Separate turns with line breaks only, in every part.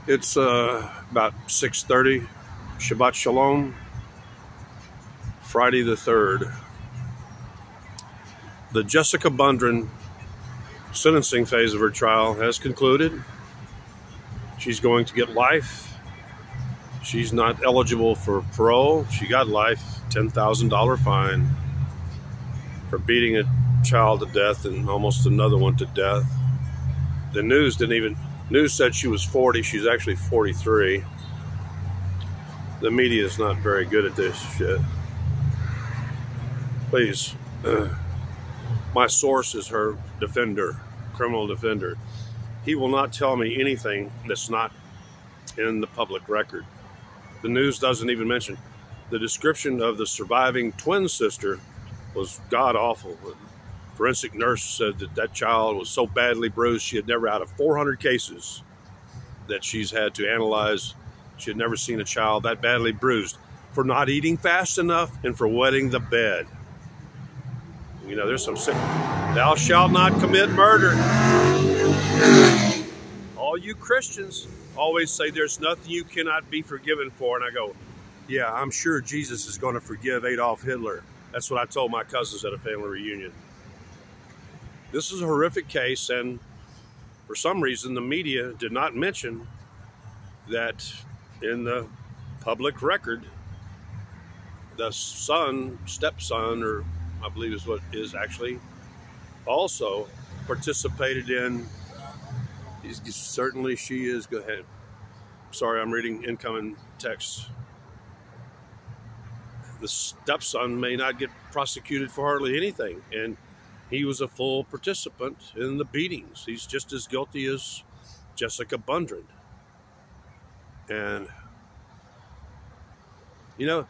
It's about 6:30, Shabbat Shalom, Friday the 3rd. The Jessica Bundren sentencing phase of her trial has concluded. She's going to get life. She's not eligible for parole. She got life, $10,000 fine for beating a child to death and almost another one to death. The news said she was 40. She's actually 43. The media is not very good at this shit. Please, my source is her defender, criminal defender. He will not tell me anything that's not in the public record. The news doesn't even mention. The description of the surviving twin sister was god-awful. The forensic nurse said that that child was so badly bruised, she had never, out of 400 cases that she's had to analyze, she had never seen a child that badly bruised for not eating fast enough and for wetting the bed. You know, there's some sick. Thou shalt not commit murder. All you Christians always say there's nothing you cannot be forgiven for. And I go, yeah, I'm sure Jesus is going to forgive Adolf Hitler. That's what I told my cousins at a family reunion. This is a horrific case, and for some reason the media did not mention that in the public record, the stepson, or I believe is what is actually, also participated in. Certainly she is. Go ahead. Sorry, I'm reading incoming texts. The stepson may not get prosecuted for hardly anything, and he was a full participant in the beatings. He's just as guilty as Jessica Bundren. And, you know,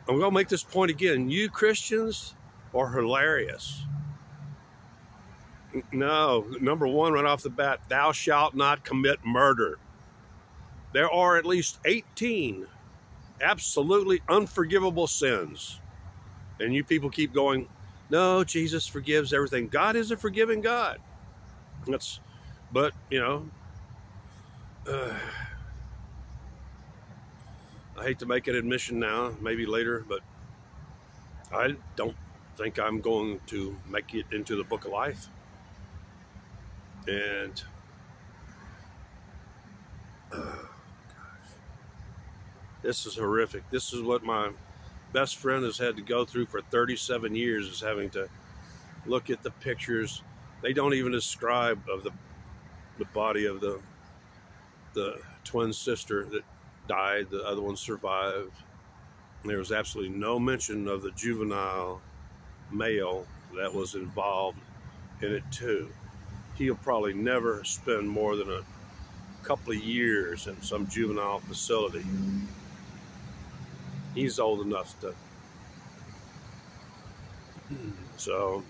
I'm going to make this point again. You Christians are hilarious. No, number one, right off the bat, thou shalt not commit murder. There are at least 18 absolutely unforgivable sins. And you people keep going, no, Jesus forgives everything. God is a forgiving God. But, you know, I hate to make an admission now, maybe later, but I don't think I'm going to make it into the book of life. And this is horrific. This is what my best friend has had to go through for 37 years, is having to look at the pictures. They don't even describe of the body of the twin sister that died. The other one survived. And there was absolutely no mention of the juvenile male that was involved in it too. He'll probably never spend more than a couple of years in some juvenile facility. He's old enough to. So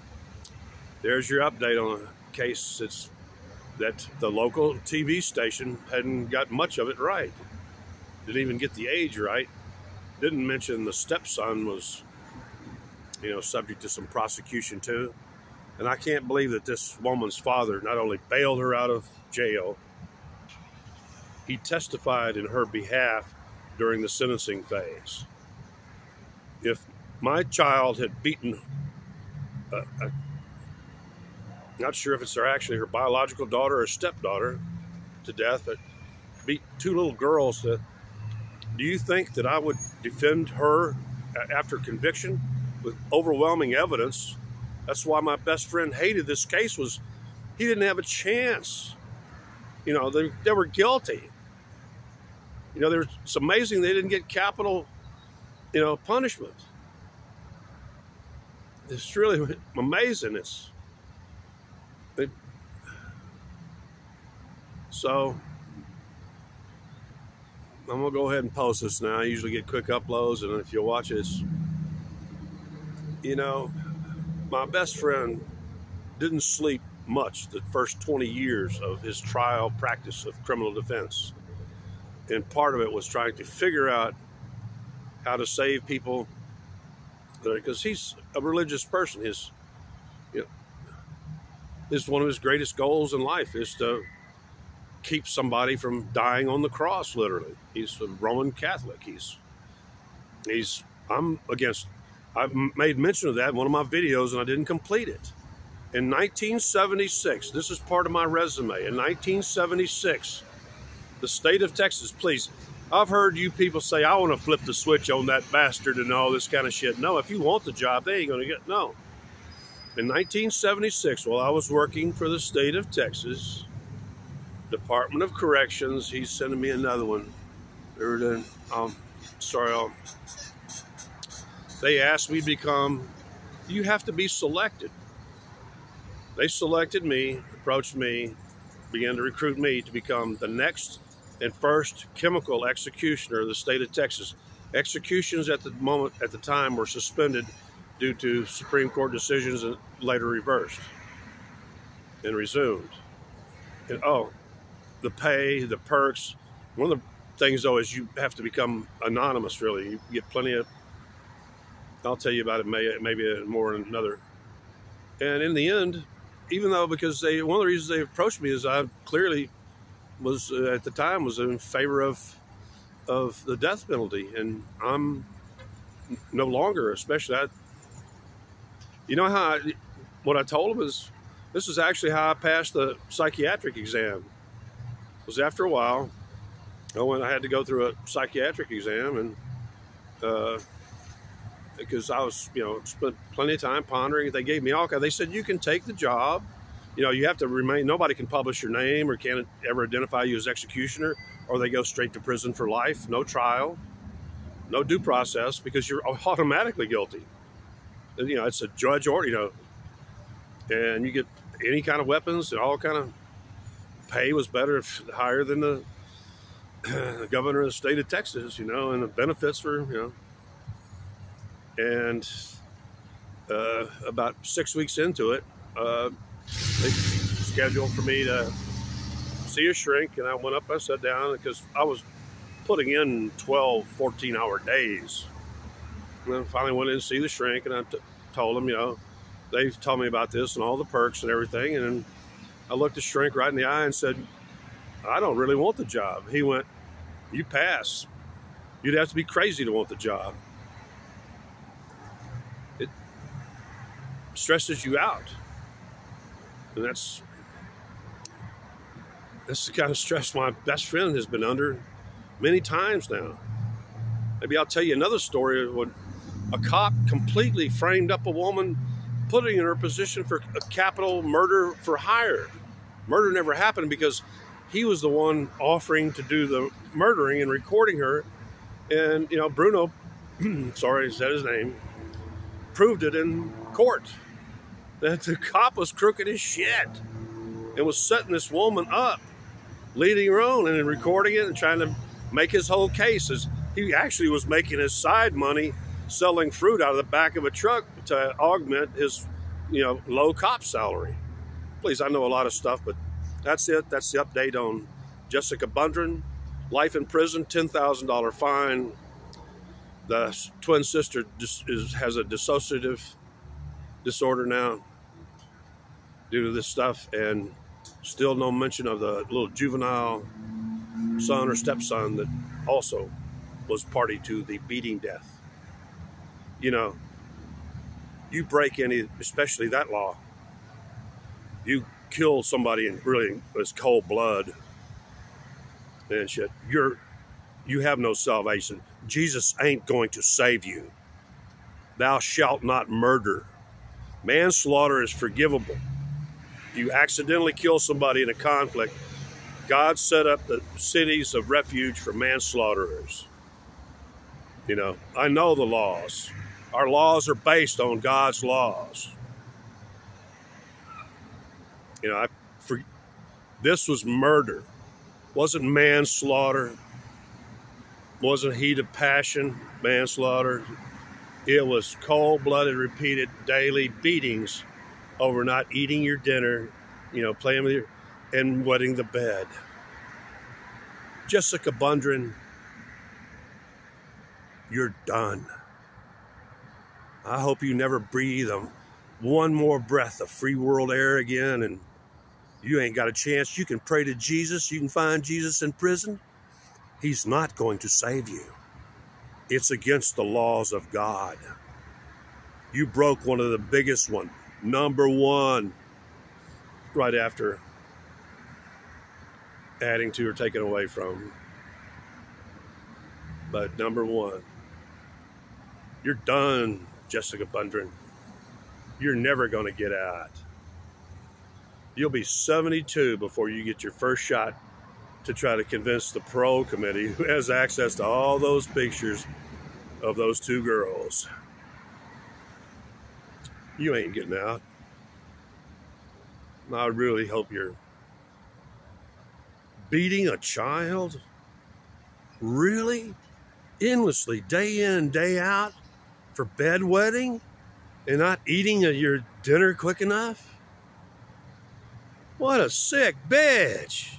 there's your update on a case that the local TV station hadn't got much of it right. Didn't even get the age right. Didn't mention the stepson was, you know, subject to some prosecution too. And I can't believe that this woman's father not only bailed her out of jail, he testified in her behalf during the sentencing phase. If my child had beaten, not sure if it's actually her biological daughter or stepdaughter to death, but beat two little girls, do you think that I would defend her after conviction with overwhelming evidence? That's why my best friend hated this case, was he didn't have a chance. You know, they were guilty. You know, it's amazing they didn't get capital, you know, punishment. It's really amazing. So I'm going to go ahead and post this now. I usually get quick uploads, and if you watch it, you know, my best friend didn't sleep much the first 20 years of his trial practice of criminal defense. And part of it was trying to figure out how to save people, because he's a religious person. One of his greatest goals in life is to keep somebody from dying on the cross, literally. He's a Roman Catholic. I'm against, I made mention of that in one of my videos and I didn't complete it. In 1976, this is part of my resume. In 1976, the state of Texas, please, I've heard you people say, I want to flip the switch on that bastard and all this kind of shit. No, if you want the job, they ain't going to get, no. In 1976, while I was working for the state of Texas, Department of Corrections, he's sending me another one. They asked me to become, you have to be selected. They selected me, approached me, began to recruit me to become the next and first chemical executioner of the state of Texas. Executions at the time were suspended due to Supreme Court decisions and later reversed and resumed. And the pay, the perks. One of the things though is you have to become anonymous, really. You get plenty of, I'll tell you about it maybe more in another. And in the end, even though, because one of the reasons they approached me is I clearly was, at the time, was in favor of the death penalty. And I'm no longer, especially you know how what I told them is, this is actually how I passed the psychiatric exam. It was after a while, I had to go through a psychiatric exam, and because I was, spent plenty of time pondering. They gave me all kinds. They said, you can take the job. You have to remain, nobody can publish your name or can't ever identify you as executioner, or they go straight to prison for life, no trial, no due process, because you're automatically guilty. And, it's a judge order, and you get any kind of weapons and all kind of pay was better, higher than the governor of the state of Texas, and the benefits were, and about 6 weeks into it, they scheduled for me to see a shrink, and I went up, I sat down, because I was putting in 12, 14-hour days. And then finally went in to see the shrink, and I told him, they told me about this and all the perks and everything, and then I looked the shrink right in the eye and said, I don't really want the job. He went, you pass. You'd have to be crazy to want the job. It stresses you out. And that's the kind of stress my best friend has been under many times now. Maybe I'll tell you another story of when a cop completely framed up a woman, putting her in her position for a capital murder for hire. Murder never happened because he was the one offering to do the murdering and recording her. And, Bruno, sorry, is that his name, proved it in court that the cop was crooked as shit and was setting this woman up, leading her on and recording it and trying to make his whole case. As he actually was making his side money selling fruit out of the back of a truck to augment his, low cop salary. Please, I know a lot of stuff, but that's it. That's the update on Jessica Bundren. Life in prison, $10,000 fine. The twin sister has a dissociative disorder now due to this stuff, and still no mention of the little juvenile son or stepson that also was party to the beating death. You break any, especially that law, you kill somebody in really it's cold blood and shit, you have no salvation. Jesus ain't going to save you. Thou shalt not murder. Manslaughter is forgivable. If you accidentally kill somebody in a conflict, God set up the cities of refuge for manslaughterers. I know the laws. Our laws are based on God's laws. This was murder. Wasn't manslaughter. Wasn't heat of passion, manslaughter. It was cold-blooded, repeated daily beatings over not eating your dinner, playing with and wetting the bed. Jessica Bundren, you're done. I hope you never breathe one more breath of free world air again, and You ain't got a chance. You can pray to Jesus. You can find Jesus in prison. He's not going to save you. It's against the laws of God. You broke one of the biggest one, number one, right after adding to or taking away from. But number one, you're done, Jessica Bundren. You're never going to get out. You'll be 72 before you get your first shot to try to convince the parole committee, who has access to all those pictures of those two girls. You ain't getting out. I really hope you're beating a child. Really? Endlessly, day in and day out for bedwetting and not eating your dinner quick enough? What a sick bitch.